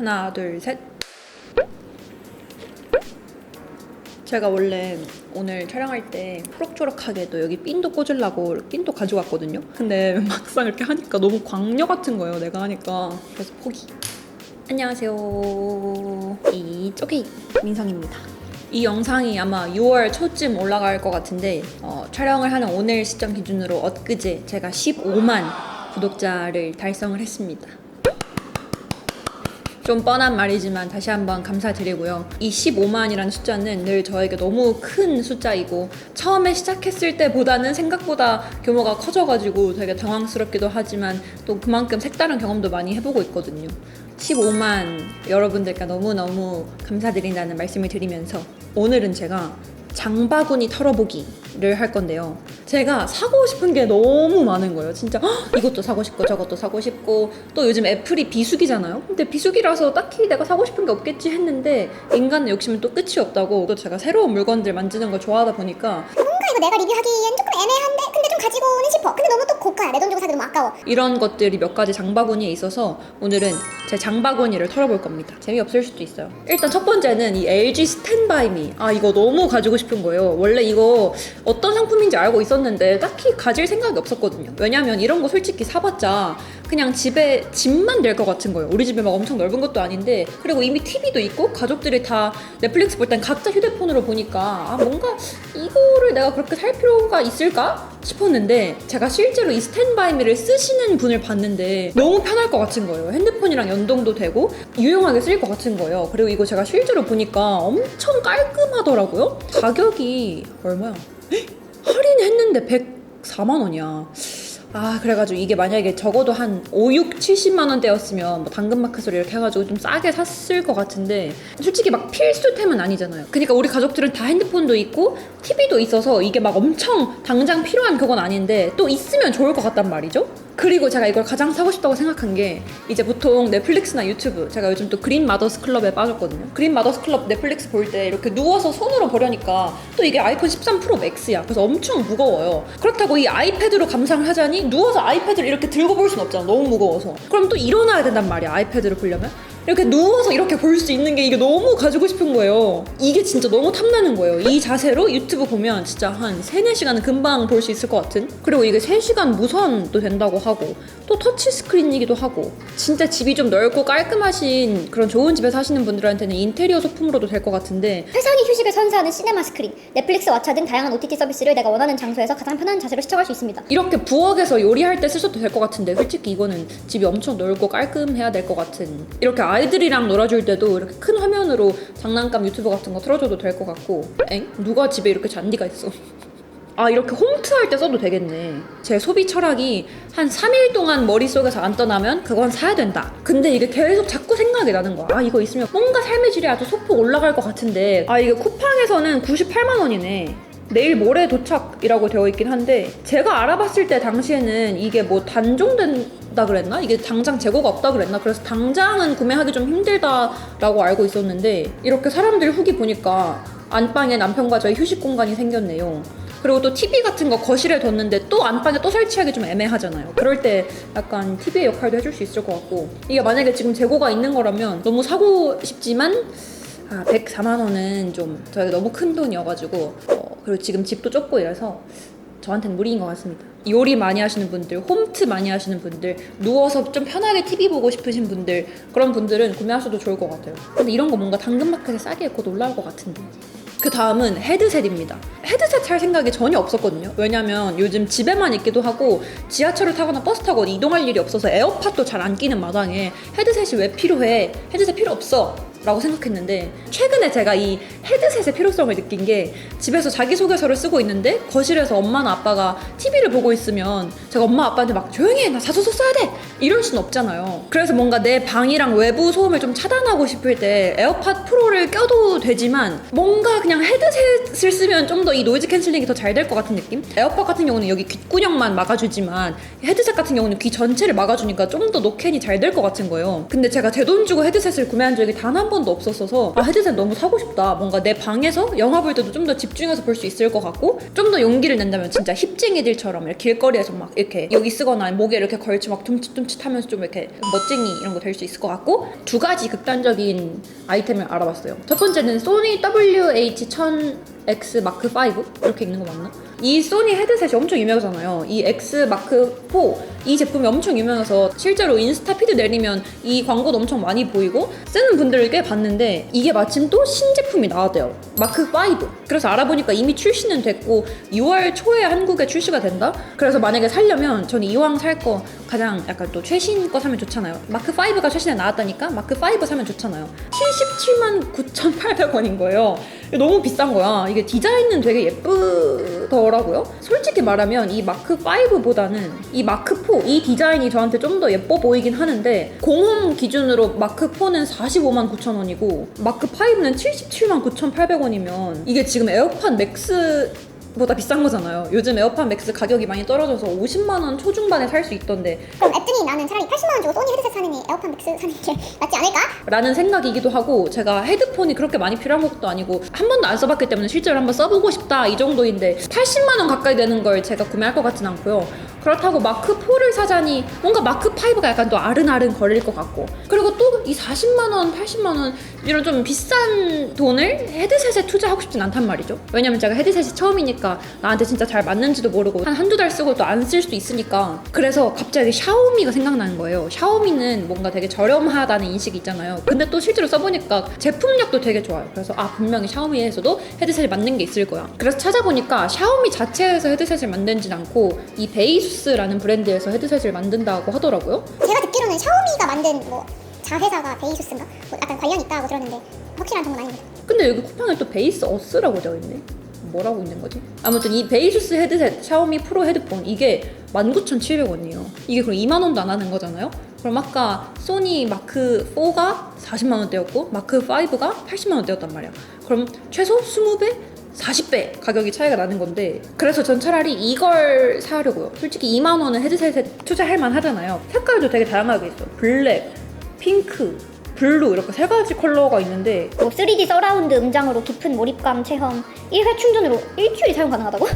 하나, 둘, 셋. 제가 원래 오늘 촬영할 때 초록초록하게도 여기 핀도 꽂으려고 핀도 가져갔거든요. 근데 막상 이렇게 하니까 너무 광녀 같은 거예요, 내가 하니까. 그래서 포기. 안녕하세요. 이쪽이 민성입니다. 이 영상이 아마 6월 초쯤 올라갈 것 같은데 촬영을 하는 오늘 시점 기준으로 엊그제 제가 15만 구독자를 달성을 했습니다. 좀 뻔한 말이지만 다시 한번 감사드리고요. 이 15만이라는 숫자는 늘 저에게 너무 큰 숫자이고 처음에 시작했을 때보다는 생각보다 규모가 커져가지고 되게 당황스럽기도 하지만 또 그만큼 색다른 경험도 많이 해보고 있거든요. 15만 여러분들께 너무너무 감사드린다는 말씀을 드리면서 오늘은 제가 장바구니 털어보기를 할 건데요. 제가 사고 싶은 게 너무 많은 거예요. 진짜 이것도 사고 싶고 저것도 사고 싶고 또 요즘 애플이 비수기잖아요. 근데 비수기라서 딱히 내가 사고 싶은 게 없겠지 했는데 인간의 욕심은 또 끝이 없다고 또 제가 새로운 물건들 만지는 걸 좋아하다 보니까 뭔가 이거 내가 리뷰하기엔 조금 애매한데 근데 좀 가지고는 싶어. 근데 너무 또 고가야. 내 돈 주고 사기 너무 아까워. 이런 것들이 몇 가지 장바구니에 있어서 오늘은 제 장바구니를 털어볼 겁니다. 재미없을 수도 있어요. 일단 첫 번째는 이 LG 스탠바이미. 이거 너무 가지고 싶은 거예요. 원래 이거 어떤 상품인지 알고 있었는데 딱히 가질 생각이 없었거든요. 왜냐면 이런 거 솔직히 사봤자 그냥 집에 집만 될 것 같은 거예요. 우리 집에 막 엄청 넓은 것도 아닌데, 그리고 이미 TV도 있고 가족들이 다 넷플릭스 볼 땐 각자 휴대폰으로 보니까 뭔가 이거를 내가 그렇게 살 필요가 있을까 싶었는데 제가 실제로 이 스탠바이미를 쓰시는 분을 봤는데 너무 편할 것 같은 거예요. 핸드폰이랑 연동도 되고 유용하게 쓰일 것 같은 거예요. 그리고 이거 제가 실제로 보니까 엄청 깔끔하더라고요. 가격이 얼마야? 할인했는데 104만 원이야. 그래가지고 이게 만약에 적어도 한 5, 6, 70만 원대였으면 뭐 당근마켓으로 이렇게 해가지고 좀 싸게 샀을 것 같은데 솔직히 막 필수템은 아니잖아요. 그러니까 우리 가족들은 다 핸드폰도 있고 TV도 있어서 이게 막 엄청 당장 필요한 그건 아닌데 또 있으면 좋을 것 같단 말이죠. 그리고 제가 이걸 가장 사고 싶다고 생각한 게 이제 보통 넷플릭스나 유튜브, 제가 요즘 또 그린 마더스 클럽에 빠졌거든요. 그린 마더스 클럽 넷플릭스 볼 때 이렇게 누워서 손으로 보려니까 또 이게 아이폰 13 프로 맥스야. 그래서 엄청 무거워요. 그렇다고 이 아이패드로 감상을 하자니 누워서 아이패드를 이렇게 들고 볼 순 없잖아. 너무 무거워서. 그럼 또 일어나야 된단 말이야, 아이패드를 보려면. 이렇게 누워서 이렇게 볼 수 있는 게 이게 너무 가지고 싶은 거예요. 이게 진짜 너무 탐나는 거예요. 이 자세로 유튜브 보면 진짜 한 3-4시간은 금방 볼 수 있을 것 같은. 그리고 이게 3시간 무선도 된다고 하고 또 터치스크린이기도 하고 진짜 집이 좀 넓고 깔끔하신 그런 좋은 집에 사시는 분들한테는 인테리어 소품으로도 될 것 같은데, 회사기 휴식을 선사하는 시네마 스크린, 넷플릭스 왓챠 등 다양한 OTT 서비스를 내가 원하는 장소에서 가장 편한 자세로 시청할 수 있습니다. 이렇게 부엌에서 요리할 때 쓰셔도 될 것 같은데 솔직히 이거는 집이 엄청 넓고 깔끔해야 될 것 같은, 이렇게 아이들이랑 놀아줄 때도 이렇게 큰 화면으로 장난감 유튜브 같은 거 틀어줘도 될 것 같고. 누가 집에 이렇게 잔디가 있어. 이렇게 홈트 할 때 써도 되겠네. 제 소비 철학이 한 3일 동안 머릿속에서 안 떠나면 그건 사야 된다. 근데 이게 계속 자꾸 생각이 나는 거야. 이거 있으면 뭔가 삶의 질이 아주 소폭 올라갈 것 같은데 이게 쿠팡에서는 98만 원이네. 내일 모레 도착이라고 되어 있긴 한데 제가 알아봤을 때 당시에는 이게 뭐 단종된다 그랬나? 이게 당장 재고가 없다 그랬나? 그래서 당장은 구매하기 좀 힘들다라고 알고 있었는데 이렇게 사람들 후기 보니까 안방에 남편과 저의 휴식 공간이 생겼네요. 그리고 또 TV 같은 거 거실에 뒀는데 또 안방에 또 설치하기 좀 애매하잖아요. 그럴 때 약간 TV의 역할도 해줄 수 있을 것 같고, 이게 만약에 지금 재고가 있는 거라면 너무 사고 싶지만 104만 원은 좀 저에게 너무 큰 돈이어가지고 그리고 지금 집도 좁고 이래서 저한테는 무리인 것 같습니다. 요리 많이 하시는 분들, 홈트 많이 하시는 분들, 누워서 좀 편하게 TV 보고 싶으신 분들, 그런 분들은 구매하셔도 좋을 것 같아요. 근데 이런 거 뭔가 당근마켓에 싸게 곧 올라올 것 같은데. 그 다음은 헤드셋입니다. 헤드셋 살 생각이 전혀 없었거든요. 왜냐면 요즘 집에만 있기도 하고 지하철을 타거나 버스 타고 이동할 일이 없어서 에어팟도 잘 안 끼는 마당에 헤드셋이 왜 필요해? 헤드셋 필요 없어 라고 생각했는데 최근에 제가 이 헤드셋의 필요성을 느낀 게, 집에서 자기소개서를 쓰고 있는데 거실에서 엄마나 아빠가 TV를 보고 있으면 제가 엄마 아빠한테 막 조용히 해, 나 자소서 써야 돼 이럴 순 없잖아요. 그래서 뭔가 내 방이랑 외부 소음을 좀 차단하고 싶을 때 에어팟 프로를 껴도 되지만 뭔가 그냥 헤드셋을 쓰면 좀 더 이 노이즈 캔슬링이 더 잘 될 것 같은 느낌? 에어팟 같은 경우는 여기 귓구녕만 막아주지만 헤드셋 같은 경우는 귀 전체를 막아주니까 좀 더 노캔이 잘 될 것 같은 거예요. 근데 제가 제 돈 주고 헤드셋을 구매한 적이 단 한 번도 없었어서 헤드셋 너무 사고 싶다. 뭔가 내 방에서 영화 볼 때도 좀 더 집중해서 볼 수 있을 것 같고, 좀 더 용기를 낸다면 진짜 힙쟁이들처럼 이렇게 길거리에서 막 이렇게 여기 쓰거나 목에 이렇게 걸쳐 막 둠칫둠칫 멈칫하면서 좀 이렇게 멋쟁이 이런 거 될 수 있을 것 같고, 두 가지 극단적인 아이템을 알아봤어요. 첫 번째는 소니 WH-1000X 마크 5 이렇게 읽는 거 맞나? 이 소니 헤드셋이 엄청 유명하잖아요. 이 X 마크 4 이 제품이 엄청 유명해서 실제로 인스타 피드 내리면 이 광고도 엄청 많이 보이고 쓰는 분들을 꽤 봤는데, 이게 마침 또 신제품이 나왔대요. 마크 5. 그래서 알아보니까 이미 출시는 됐고 6월 초에 한국에 출시가 된다? 그래서 만약에 살려면 저는 이왕 살 거 가장 약간 또 최신 거 사면 좋잖아요. 마크 5가 최신에 나왔다니까 마크 5 사면 좋잖아요. 779,800원인 거예요. 너무 비싼 거야. 이게 디자인은 되게 예쁘더라고요. 솔직히 말하면 이 마크 5보다는 이 마크 4 이 디자인이 저한테 좀 더 예뻐 보이긴 하는데, 공홈 기준으로 마크 4는 459,900원이고 마크 5는 779,800원이면 이게 지금 에어팟 맥스 보다 비싼 거잖아요. 요즘 에어팟 맥스 가격이 많이 떨어져서 50만 원 초중반에 살 수 있던데, 그럼 앱등이 나는 차라리 80만 원 주고 소니 헤드셋 사느니 에어팟 맥스 사는 게 낫지 않을까? 라는 생각이기도 하고, 제가 헤드폰이 그렇게 많이 필요한 것도 아니고 한 번도 안 써봤기 때문에 실제로 한번 써보고 싶다 이 정도인데 80만 원 가까이 되는 걸 제가 구매할 것 같진 않고요. 그렇다고 마크 4를 사자니 뭔가 마크 5가 약간 또 아른아른 거릴 것 같고, 그리고 또 이 40만 원, 80만 원 이런 좀 비싼 돈을 헤드셋에 투자하고 싶진 않단 말이죠. 왜냐면 제가 헤드셋이 처음이니까 나한테 진짜 잘 맞는지도 모르고 한두 달 쓰고 또 안 쓸 수도 있으니까. 그래서 갑자기 샤오미가 생각나는 거예요. 샤오미는 뭔가 되게 저렴하다는 인식이 있잖아요. 근데 또 실제로 써보니까 제품력도 되게 좋아요. 그래서 분명히 샤오미에서도 헤드셋이 맞는 게 있을 거야. 그래서 찾아보니까 샤오미 자체에서 헤드셋을 만들진 않고 이 베이수스라는 브랜드에서 헤드셋을 만든다고 하더라고요. 제가 듣기로는 샤오미가 만든 뭐 자회사가 베이수스인가? 뭐 약간 관련이 있다고 들었는데 확실한 정보는 아닙니다. 근데 여기 쿠팡에 또 베이스 어스라고 되어 있네. 뭐라고 있는 거지? 아무튼 이 베이수스 헤드셋 샤오미 프로 헤드폰 이게 19,700원이에요. 이게 그럼 2만 원도 안 하는 거잖아요? 그럼 아까 소니 마크 4가 40만 원대였고 마크 5가 80만 원대였단 말이야. 그럼 최소 20배? 40배 가격이 차이가 나는 건데, 그래서 전 차라리 이걸 사려고요. 솔직히 2만 원은 헤드셋에 투자할 만 하잖아요. 색깔도 되게 다양하게 있어. 블랙, 핑크, 블루 이렇게 세 가지 컬러가 있는데, 뭐 3D 서라운드 음장으로 깊은 몰입감 체험 1회 충전으로 일주일이 사용 가능하다고?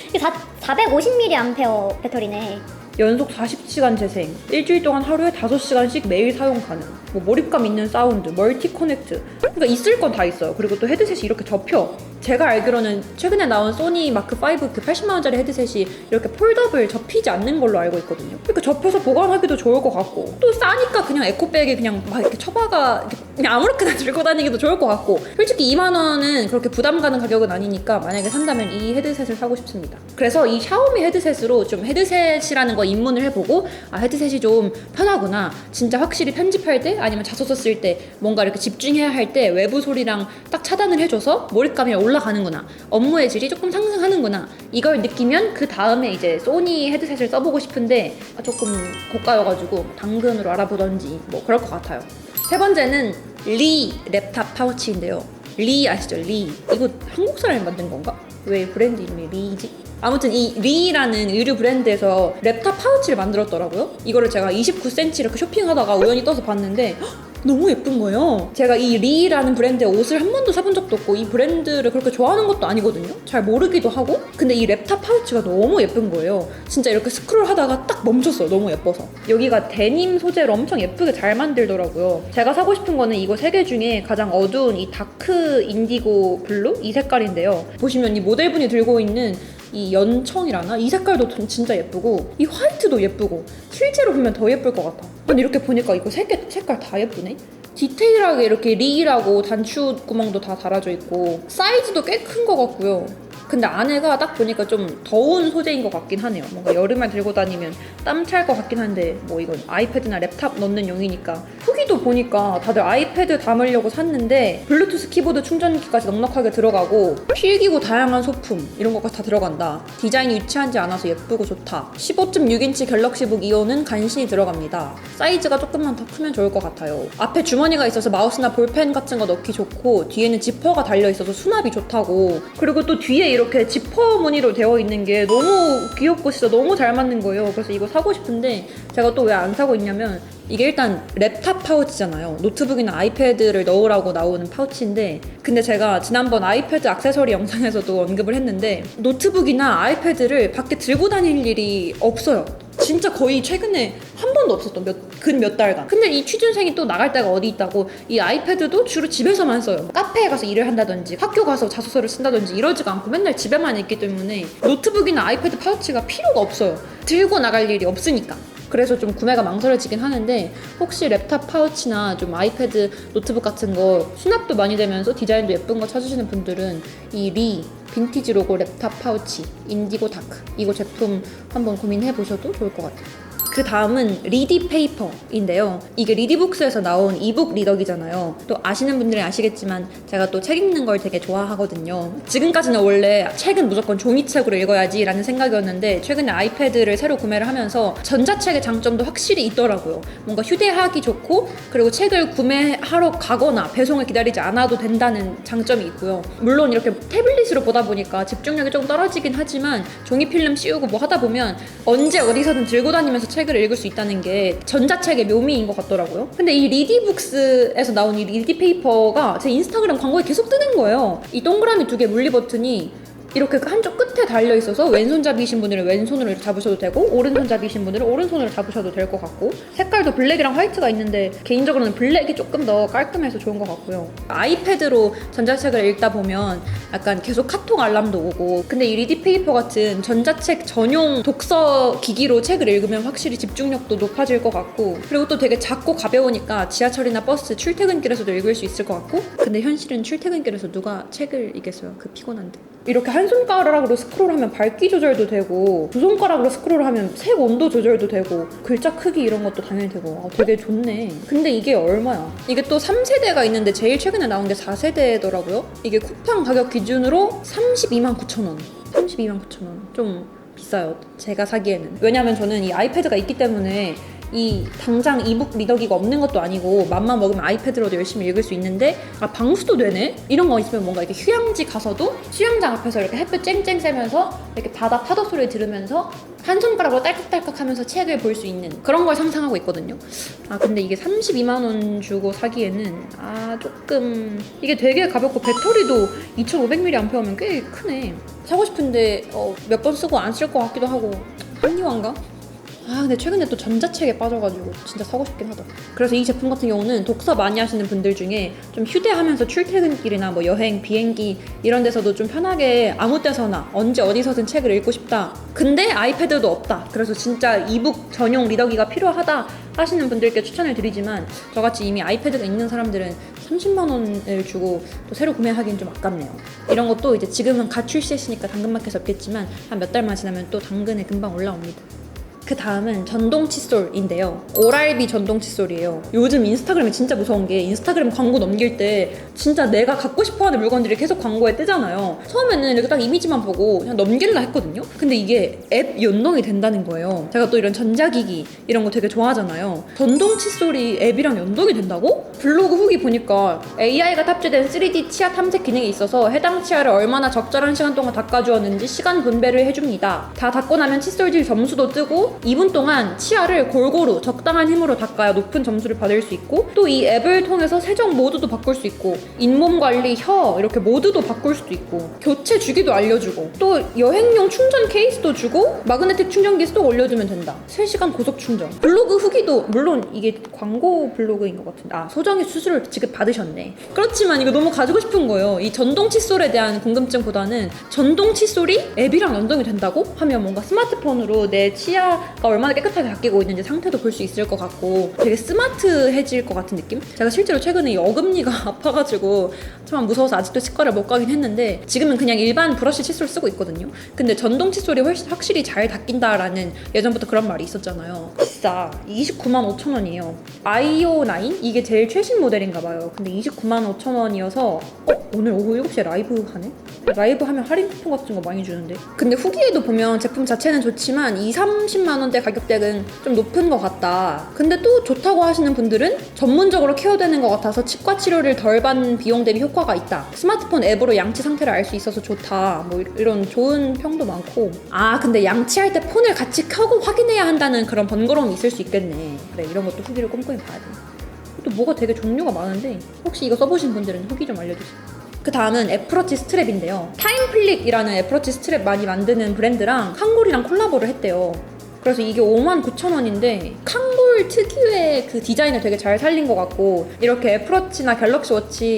이게 450mAh 배터리네. 연속 40시간 재생, 일주일 동안 하루에 5시간씩 매일 사용 가능, 뭐 몰입감 있는 사운드, 멀티 커넥트, 그러니까 있을 건 다 있어요. 그리고 또 헤드셋이 이렇게 접혀. 제가 알기로는 최근에 나온 소니 마크 5 그 80만 원짜리 헤드셋이 이렇게 폴더블 접히지 않는 걸로 알고 있거든요. 그러니까 접혀서 보관하기도 좋을 것 같고, 또 싸니까 그냥 에코백에 그냥 막 이렇게 처박아 그냥 아무렇게나 들고 다니기도 좋을 것 같고, 솔직히 2만 원은 그렇게 부담 가는 가격은 아니니까 만약에 산다면 이 헤드셋을 사고 싶습니다. 그래서 이 샤오미 헤드셋으로 좀 헤드셋이라는 거 입문을 해보고, 헤드셋이 좀 편하구나, 진짜 확실히 편집할 때 아니면 자소서 쓸 때 뭔가 이렇게 집중해야 할 때 외부 소리랑 딱 차단을 해줘서 몰입감이 올라가는구나, 업무의 질이 조금 상승하는구나, 이걸 느끼면 그 다음에 이제 소니 헤드셋을 써보고 싶은데 조금 고가여가지고 당근으로 알아보던지 뭐 그럴 것 같아요. 세 번째는 리 랩탑 파우치인데요. 리 아시죠? 리. 이거 한국 사람이 만든 건가? 왜 브랜드 이름이 리지? 아무튼 이 리라는 의류 브랜드에서 랩탑 파우치를 만들었더라고요. 이거를 제가 29cm 이렇게 쇼핑하다가 우연히 떠서 봤는데 너무 예쁜 거예요. 제가 이 리라는 브랜드의 옷을 한 번도 사본 적도 없고 이 브랜드를 그렇게 좋아하는 것도 아니거든요. 잘 모르기도 하고. 근데 이 랩탑 파우치가 너무 예쁜 거예요. 진짜 이렇게 스크롤 하다가 딱 멈췄어요. 너무 예뻐서. 여기가 데님 소재로 엄청 예쁘게 잘 만들더라고요. 제가 사고 싶은 거는 이거 세 개 중에 가장 어두운 이 다크 인디고 블루? 이 색깔인데요. 보시면 이 모델분이 들고 있는 이 연청이라나? 이 색깔도 진짜 예쁘고 이 화이트도 예쁘고 실제로 보면 더 예쁠 것 같아. 근데 이렇게 보니까 이거 세 개 색깔 다 예쁘네? 디테일하게 이렇게 리라고 단추 구멍도 다 달아져 있고 사이즈도 꽤 큰 것 같고요. 근데 안에가 딱 보니까 좀 더운 소재인 것 같긴 하네요. 뭔가 여름에 들고 다니면 땀 찰 것 같긴 한데 뭐 이건 아이패드나 랩탑 넣는 용이니까. 후기도 보니까 다들 아이패드 담으려고 샀는데 블루투스 키보드 충전기까지 넉넉하게 들어가고 필기구 다양한 소품 이런 것까지 다 들어간다. 디자인이 유치하지 않아서 예쁘고 좋다. 15.6인치 갤럭시북 이온은 간신히 들어갑니다. 사이즈가 조금만 더 크면 좋을 것 같아요. 앞에 주머니가 있어서 마우스나 볼펜 같은 거 넣기 좋고 뒤에는 지퍼가 달려있어서 수납이 좋다고. 그리고 또 뒤에 이렇게 지퍼 무늬로 되어 있는 게 너무 귀엽고 진짜 너무 잘 맞는 거예요. 그래서 이거 사고 싶은데 제가 또 왜 안 사고 있냐면 이게 일단 랩탑 파우치잖아요. 노트북이나 아이패드를 넣으라고 나오는 파우치인데, 근데 제가 지난번 아이패드 액세서리 영상에서도 언급을 했는데 노트북이나 아이패드를 밖에 들고 다닐 일이 없어요. 진짜 거의 최근에 한 번도 없었던 근 몇 달간. 근데 이 취준생이 또 나갈 데가 어디 있다고 이 아이패드도 주로 집에서만 써요. 카페에 가서 일을 한다든지 학교 가서 자소서를 쓴다든지 이러지가 않고 맨날 집에만 있기 때문에 노트북이나 아이패드 파우치가 필요가 없어요. 들고 나갈 일이 없으니까. 그래서 좀 구매가 망설여지긴 하는데 혹시 랩탑 파우치나 좀 아이패드 노트북 같은 거 수납도 많이 되면서 디자인도 예쁜 거 찾으시는 분들은 이 리 빈티지 로고 랩탑 파우치 인디고 다크 이거 제품 한번 고민해 보셔도 좋을 것 같아요. 그 다음은 리디 페이퍼인데요. 이게 리디북스에서 나온 이북 리더기잖아요. 또 아시는 분들은 아시겠지만 제가 또 책 읽는 걸 되게 좋아하거든요. 지금까지는 원래 책은 무조건 종이책으로 읽어야지 라는 생각이었는데 최근에 아이패드를 새로 구매를 하면서 전자책의 장점도 확실히 있더라고요. 뭔가 휴대하기 좋고 그리고 책을 구매하러 가거나 배송을 기다리지 않아도 된다는 장점이 있고요. 물론 이렇게 태블릿으로 보다 보니까 집중력이 조금 떨어지긴 하지만 종이 필름 씌우고 뭐 하다 보면 언제 어디서든 들고 다니면서 책을 읽을 수 있다는 게 전자책의 묘미인 것 같더라고요. 근데 이 리디북스에서 나온 이 리디페이퍼가 제 인스타그램 광고에 계속 뜨는 거예요. 이 동그라미 두 개 물리 버튼이 이렇게 한쪽 끝에 달려 있어서 왼손잡이신 분들은 왼손으로 이렇게 잡으셔도 되고 오른손잡이신 분들은 오른손으로 잡으셔도 될 것 같고 색깔도 블랙이랑 화이트가 있는데 개인적으로는 블랙이 조금 더 깔끔해서 좋은 것 같고요. 아이패드로 전자책을 읽다 보면 약간 계속 카톡 알람도 오고 근데 이 리디페이퍼 같은 전자책 전용 독서 기기로 책을 읽으면 확실히 집중력도 높아질 것 같고 그리고 또 되게 작고 가벼우니까 지하철이나 버스 출퇴근길에서도 읽을 수 있을 것 같고 근데 현실은 출퇴근길에서 누가 책을 읽겠어요. 그 피곤한데. 이렇게 한 손가락으로 스크롤하면 밝기 조절도 되고 두 손가락으로 스크롤하면 색 온도 조절도 되고 글자 크기 이런 것도 당연히 되고 되게 좋네. 근데 이게 얼마야? 이게 또 3세대가 있는데 제일 최근에 나온 게 4세대더라고요. 이게 쿠팡 가격 기준으로 32만 9천 원. 32만 9천 원. 좀 비싸요. 제가 사기에는. 왜냐면 저는 이 아이패드가 있기 때문에 이 당장 이북 리더기가 없는 것도 아니고 맘만 먹으면 아이패드로도 열심히 읽을 수 있는데 방수도 되네? 이런 거 있으면 뭔가 이렇게 휴양지 가서도 수영장 앞에서 이렇게 햇볕 쨍쨍 쐬면서 이렇게 바다 파도 소리 들으면서 한 손가락으로 딸깍딸깍 하면서 책을 볼 수 있는 그런 걸 상상하고 있거든요. 근데 이게 32만 원 주고 사기에는 조금 이게 되게 가볍고 배터리도 2500mAh면 꽤 크네. 사고 싶은데 몇 번 쓰고 안 쓸 것 같기도 하고 한리화인가? 근데 최근에 또 전자책에 빠져가지고 진짜 사고 싶긴 하다. 그래서 이 제품 같은 경우는 독서 많이 하시는 분들 중에 좀 휴대하면서 출퇴근길이나 뭐 여행, 비행기 이런 데서도 좀 편하게 아무 때서나 언제 어디서든 책을 읽고 싶다. 근데 아이패드도 없다. 그래서 진짜 이북 전용 리더기가 필요하다 하시는 분들께 추천을 드리지만 저같이 이미 아이패드가 있는 사람들은 30만 원을 주고 또 새로 구매하기는 좀 아깝네요. 이런 것도 이제 지금은 갓 출시했으니까 당근마켓에 없겠지만 한 몇 달만 지나면 또 당근에 금방 올라옵니다. 그 다음은 전동 칫솔인데요. 오랄비 전동 칫솔이에요. 요즘 인스타그램이 진짜 무서운 게 인스타그램 광고 넘길 때 진짜 내가 갖고 싶어하는 물건들이 계속 광고에 뜨잖아요. 처음에는 이렇게 딱 이미지만 보고 그냥 넘길라 했거든요. 근데 이게 앱 연동이 된다는 거예요. 제가 또 이런 전자기기 이런 거 되게 좋아하잖아요. 전동 칫솔이 앱이랑 연동이 된다고? 블로그 후기 보니까 AI가 탑재된 3D 치아 탐색 기능이 있어서 해당 치아를 얼마나 적절한 시간 동안 닦아주었는지 시간 분배를 해줍니다. 다 닦고 나면 칫솔질 점수도 뜨고 2분 동안 치아를 골고루 적당한 힘으로 닦아야 높은 점수를 받을 수 있고 또 이 앱을 통해서 세정 모드도 바꿀 수 있고 잇몸 관리, 혀 이렇게 모드도 바꿀 수도 있고 교체 주기도 알려주고 또 여행용 충전 케이스도 주고 마그네틱 충전 케이스도 올려주면 된다. 3시간 고속 충전. 블로그 후기도 물론 이게 광고 블로그인 것 같은데 소정의 수수료를 지급 받으셨네. 그렇지만 이거 너무 가지고 싶은 거예요. 이 전동 칫솔에 대한 궁금증보다는 전동 칫솔이 앱이랑 연동이 된다고 하면 뭔가 스마트폰으로 내 치아가 얼마나 깨끗하게 닦이고 있는지 상태도 볼 수 있을 것 같고 되게 스마트해질 것 같은 느낌? 제가 실제로 최근에 이 어금니가 아파가지고 참 무서워서 아직도 치과를 못 가긴 했는데 지금은 그냥 일반 브러쉬 칫솔 쓰고 있거든요. 근데 전동 칫솔이 확실히 잘 닦인다라는 예전부터 그런 말이 있었잖아요. 비싸. 29만 5천 원이에요. 아이오9? 이게 제일 최신 모델인가 봐요. 근데 29만 5천 원이어서 오늘 오후 7시에 라이브 하네? 라이브 하면 할인 쿠폰 같은 거 많이 주는데 근데 후기에도 보면 제품 자체는 좋지만 30만 원대 가격대는 좀 높은 것 같다. 근데 또 좋다고 하시는 분들은 전문적으로 케어되는 것 같아서 치과 치료를 덜 받는 비용 대비 효과가 있다. 스마트폰 앱으로 양치 상태를 알 수 있어서 좋다. 뭐 이런 좋은 평도 많고 근데 양치할 때 폰을 같이 켜고 확인해야 한다는 그런 번거로움이 있을 수 있겠네. 그래 이런 것도 후기를 꼼꼼히 봐야 돼. 또 뭐가 되게 종류가 많은데 혹시 이거 써보신 분들은 후기 좀 알려주세요. 그 다음은 애플워치 스트랩인데요. 타임플릭이라는 애플워치 스트랩 많이 만드는 브랜드랑 칸골이랑 콜라보를 했대요. 그래서 이게 59,000원인데 칸골 특유의 그 디자인을 되게 잘 살린 것 같고 이렇게 애플워치나 갤럭시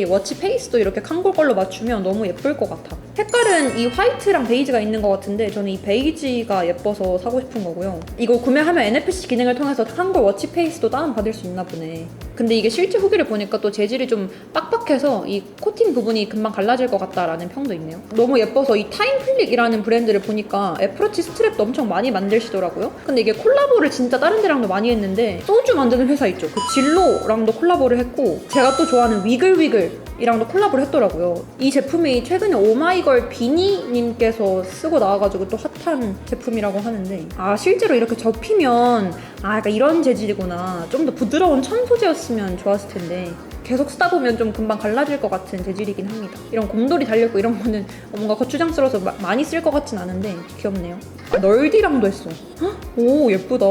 워치 페이스도 이렇게 칸골 걸로 맞추면 너무 예쁠 것 같아. 색깔은 이 화이트랑 베이지가 있는 것 같은데 저는 이 베이지가 예뻐서 사고 싶은 거고요. 이거 구매하면 NFC 기능을 통해서 칸골 워치 페이스도 다운받을 수 있나 보네. 근데 이게 실제 후기를 보니까 또 재질이 좀 빡빡해서 이 코팅 부분이 금방 갈라질 것 같다라는 평도 있네요. 너무 예뻐서 이 타임플릭이라는 브랜드를 보니까 애플워치 스트랩도 엄청 많이 만드시더라고요. 근데 이게 콜라보를 진짜 다른 데랑도 많이 했는데 소주 만드는 회사 있죠. 그 진로랑도 콜라보를 했고 제가 또 좋아하는 위글위글이랑도 콜라보를 했더라고요. 이 제품이 최근에 오마이걸 비니님께서 쓰고 나와가지고 또 핫한 제품이라고 하는데 실제로 이렇게 접히면 약간 이런 재질이구나. 좀 더 부드러운 천 소재였으면 좋았을 텐데 계속 쓰다 보면 좀 금방 갈라질 것 같은 재질이긴 합니다. 이런 곰돌이 달려있고 이런 거는 뭔가 거추장스러워서 많이 쓸 것 같진 않은데 귀엽네요. 널디랑도 했어. 헉? 오 예쁘다.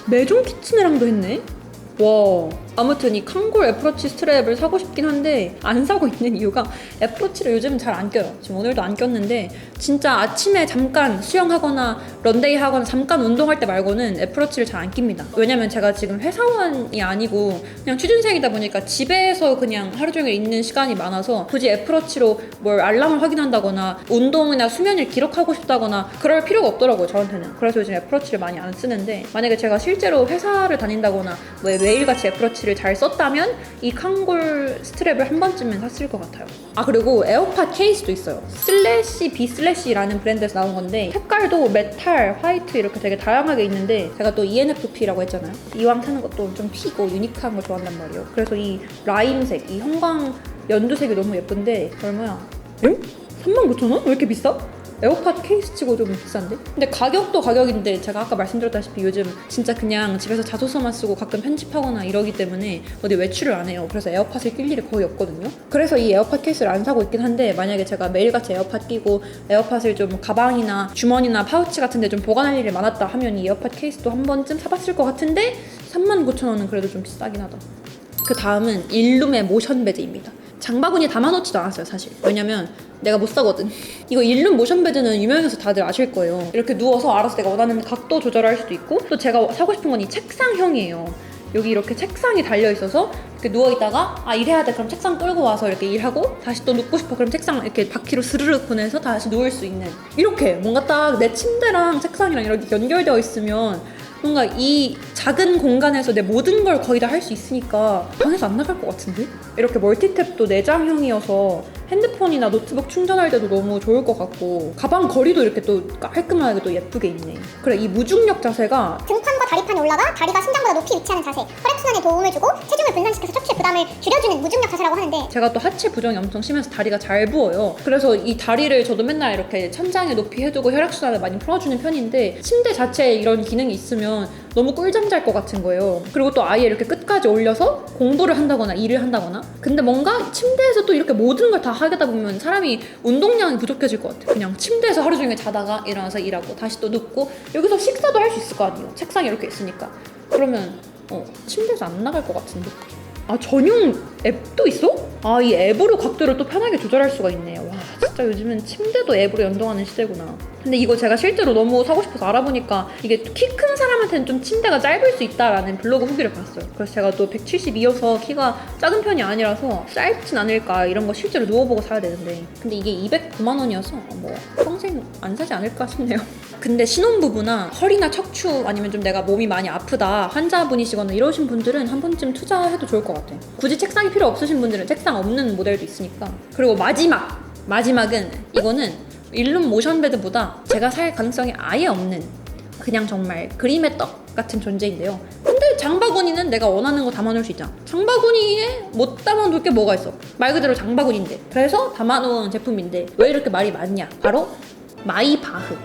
메종 키친이랑도 했네. 와 아무튼 이 칸골 애플워치 스트랩을 사고 싶긴 한데 안 사고 있는 이유가 애플워치를 요즘 잘 안 껴요. 지금 오늘도 안 꼈는데 진짜 아침에 잠깐 수영하거나 런데이 하거나 잠깐 운동할 때 말고는 애플워치를 잘 안 낍니다. 왜냐면 제가 지금 회사원이 아니고 그냥 취준생이다 보니까 집에서 그냥 하루 종일 있는 시간이 많아서 굳이 애플워치로 뭘 알람을 확인한다거나 운동이나 수면을 기록하고 싶다거나 그럴 필요가 없더라고요 저한테는. 그래서 요즘 애플워치를 많이 안 쓰는데 만약에 제가 실제로 회사를 다닌다거나 매일같이 애플워치를 잘 썼다면 이 칸골 스트랩을 한 번쯤은 샀을 것 같아요. 그리고 에어팟 케이스도 있어요. B/E라는 브랜드에서 나온 건데 색깔도 메탈, 화이트 이렇게 되게 다양하게 있는데 제가 또 ENFP라고 했잖아요. 이왕 사는 것도 좀 튀고 유니크한 거 좋아한단 말이에요. 그래서 이 라임색, 이 형광 연두색이 너무 예쁜데 얼마야? 응? 39,000원? 왜 이렇게 비싸? 에어팟 케이스 치고 좀 비싼데? 근데 가격도 가격인데 제가 아까 말씀드렸다시피 요즘 진짜 그냥 집에서 자소서만 쓰고 가끔 편집하거나 이러기 때문에 어디 외출을 안 해요. 그래서 에어팟을 낄 일이 거의 없거든요. 그래서 이 에어팟 케이스를 안 사고 있긴 한데 만약에 제가 매일같이 에어팟 끼고 에어팟을 좀 가방이나 주머니나 파우치 같은 데 좀 보관할 일이 많았다 하면 이 에어팟 케이스도 한 번쯤 사봤을 것 같은데 39,000원은 그래도 좀 비싸긴 하다. 그 다음은 일룸의 모션 베드입니다. 장바구니에 담아놓지도 않았어요 사실. 왜냐면 내가 못 사거든. 이거 일룸 모션 베드는 유명해서 다들 아실 거예요. 이렇게 누워서 알아서 내가 원하는 각도 조절할 수도 있고 또 제가 사고 싶은 건 이 책상형이에요. 여기 이렇게 책상이 달려있어서 이렇게 누워있다가 일해야 돼 그럼 책상 끌고 와서 이렇게 일하고 다시 또 눕고 싶어 그럼 책상 이렇게 바퀴로 스르륵 보내서 다시 누울 수 있는 이렇게 뭔가 딱 내 침대랑 책상이랑 이렇게 연결되어 있으면 뭔가 이 작은 공간에서 내 모든 걸 거의 다 할 수 있으니까 방에서 안 나갈 것 같은데? 이렇게 멀티탭도 내장형이어서 핸드폰이나 노트북 충전할 때도 너무 좋을 것 같고 가방 거리도 이렇게 또 깔끔하게 또 예쁘게 있네. 그래 이 무중력 자세가 등판과 다리판이 올라가 다리가 심장보다 높이 위치하는 자세, 혈액순환에 도움을 주고 체중을 분산시켜서 척추의 부담을 줄여주는 무중력 자세라고 하는데 제가 또 하체 부종이 엄청 심해서 다리가 잘 부어요. 그래서 이 다리를 저도 맨날 이렇게 천장에 높이 해두고 혈액순환을 많이 풀어주는 편인데 침대 자체에 이런 기능이 있으면 너무 꿀잠 잘 것 같은 거예요. 그리고 또 아예 이렇게 끝까지 올려서 공부를 한다거나 일을 한다거나 근데 뭔가 침대에서 또 이렇게 모든 걸 다 하다 보면 사람이 운동량이 부족해질 것 같아요. 그냥 침대에서 하루 종일 자다가 일어나서 일하고 다시 또 눕고 여기서 식사도 할 수 있을 거 아니에요. 책상이 이렇게 있으니까. 그러면 침대에서 안 나갈 것 같은데. 전용 앱도 있어? 이 앱으로 각도를 또 편하게 조절할 수가 있네요. 와 진짜 요즘은 침대도 앱으로 연동하는 시대구나. 근데 이거 제가 실제로 너무 사고 싶어서 알아보니까 이게 키 큰 사람한테는 좀 침대가 짧을 수 있다라는 블로그 후기를 봤어요. 그래서 제가 또 172여서 키가 작은 편이 아니라서 짧진 않을까 이런 거 실제로 누워보고 사야 되는데 근데 이게 209만 원이어서 뭐 평생 안 사지 않을까 싶네요. 근데 신혼부부나 허리나 척추 아니면 좀 내가 몸이 많이 아프다 환자분이시거나 이러신 분들은 한 번쯤 투자해도 좋을 것 같아요. 굳이 책상이 필요 없으신 분들은 책상 없는 모델도 있으니까. 그리고 마지막은 이거는 일룸 모션 베드보다 제가 살 가능성이 아예 없는 그냥 정말 그림의 떡 같은 존재인데요. 근데 장바구니는 내가 원하는 거 담아놓을 수 있잖아. 장바구니에 못 담아놓을 게 뭐가 있어. 말 그대로 장바구니인데 그래서 담아놓은 제품인데 왜 이렇게 말이 많냐. 바로 마이바흐.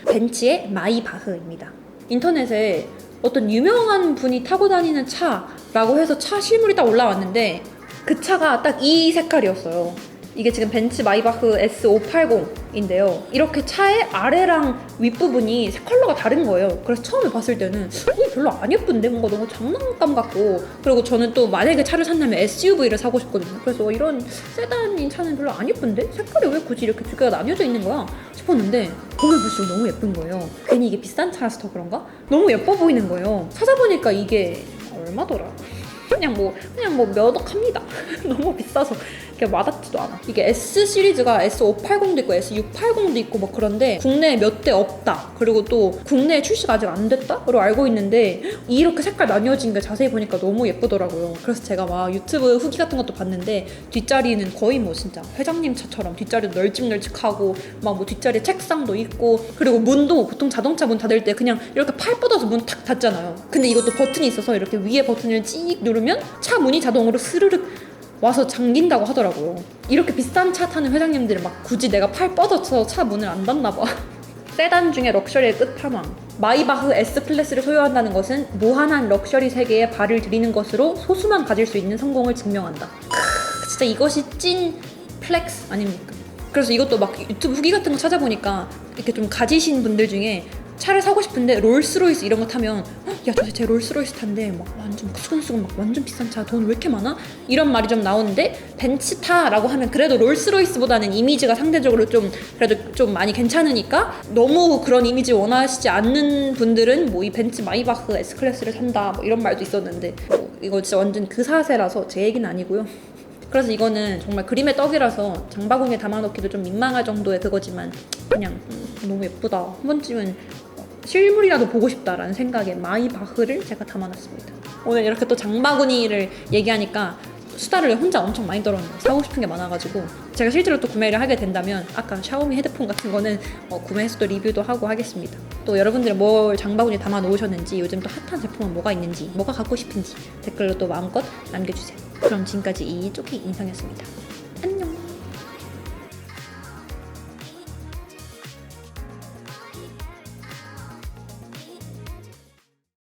벤츠의 마이바흐입니다. 인터넷에 어떤 유명한 분이 타고 다니는 차라고 해서 차 실물이 딱 올라왔는데 그 차가 딱 이 색깔이었어요. 이게 지금 벤츠 마이바흐 S580인데요. 이렇게 차의 아래랑 윗부분이 색 컬러가 다른 거예요. 그래서 처음에 봤을 때는 별로 안 예쁜데? 뭔가 너무 장난감 같고, 그리고 저는 또 만약에 차를 산다면 SUV를 사고 싶거든요. 그래서 이런 세단인 차는 별로 안 예쁜데? 색깔이 왜 굳이 이렇게 두 개가 나뉘어져 있는 거야? 싶었는데 보면 볼수록 너무 예쁜 거예요. 괜히 이게 비싼 차라서 더 그런가? 너무 예뻐 보이는 거예요. 찾아보니까 이게 얼마더라? 그냥 뭐 몇 억 합니다. 너무 비싸서 이렇게 와닿지도 않아. 이게 S 시리즈가 S580도 있고 S680도 있고 뭐 그런데 국내에 몇 대 없다. 그리고 또 국내에 출시가 아직 안 됐다로 알고 있는데 이렇게 색깔 나뉘어진 게 자세히 보니까 너무 예쁘더라고요. 그래서 제가 막 유튜브 후기 같은 것도 봤는데 뒷자리는 거의 뭐 진짜 회장님 차처럼 뒷자리도 널찍널찍하고 막 뭐 뒷자리에 책상도 있고, 그리고 문도 보통 자동차 문 닫을 때 그냥 이렇게 팔 뻗어서 문 탁 닫잖아요. 근데 이것도 버튼이 있어서 이렇게 위에 버튼을 찍 누르면 차 문이 자동으로 스르륵 와서 잠긴다고 하더라고요. 이렇게 비싼 차 타는 회장님들은 막 굳이 내가 팔 뻗어서 차 문을 안 닫나 봐. 세단 중에 럭셔리의 끝판왕. 마이바흐 S클래스를 소유한다는 것은 무한한 럭셔리 세계에 발을 들이는 것으로 소수만 가질 수 있는 성공을 증명한다. 진짜 이것이 찐 플렉스 아닙니까? 그래서 이것도 막 유튜브 후기 같은 거 찾아보니까 이렇게 좀 가지신 분들 중에 차를 사고 싶은데 롤스로이스 이런 거 타면 야 도대체 롤스로이스 탄데 막 완전 수근수근 막 완전 비싼 차 돈 왜 이렇게 많아? 이런 말이 좀 나오는데 벤츠 타라고 하면 그래도 롤스로이스보다는 이미지가 상대적으로 좀 그래도 좀 많이 괜찮으니까 너무 그런 이미지 원하시지 않는 분들은 뭐 이 벤츠 마이바흐 S클래스를 산다 뭐 이런 말도 있었는데 이거 진짜 완전 그 사세라서 제 얘기는 아니고요. 그래서 이거는 정말 그림의 떡이라서 장바구니에 담아놓기도 좀 민망할 정도의 그거지만 그냥 너무 예쁘다. 한 번쯤은 실물이라도 보고 싶다라는 생각에 마이바흐를 제가 담아놨습니다. 오늘 이렇게 또 장바구니를 얘기하니까 수다를 혼자 엄청 많이 떨었네요. 사고 싶은 게 많아가지고 제가 실제로 또 구매를 하게 된다면 아까 샤오미 헤드폰 같은 거는 구매해서 또 리뷰도 하고 하겠습니다. 또 여러분들은 뭘 장바구니에 담아 놓으셨는지, 요즘 또 핫한 제품은 뭐가 있는지, 뭐가 갖고 싶은지 댓글로 또 마음껏 남겨주세요. 그럼 지금까지 이 쪼끼 인상이었습니다.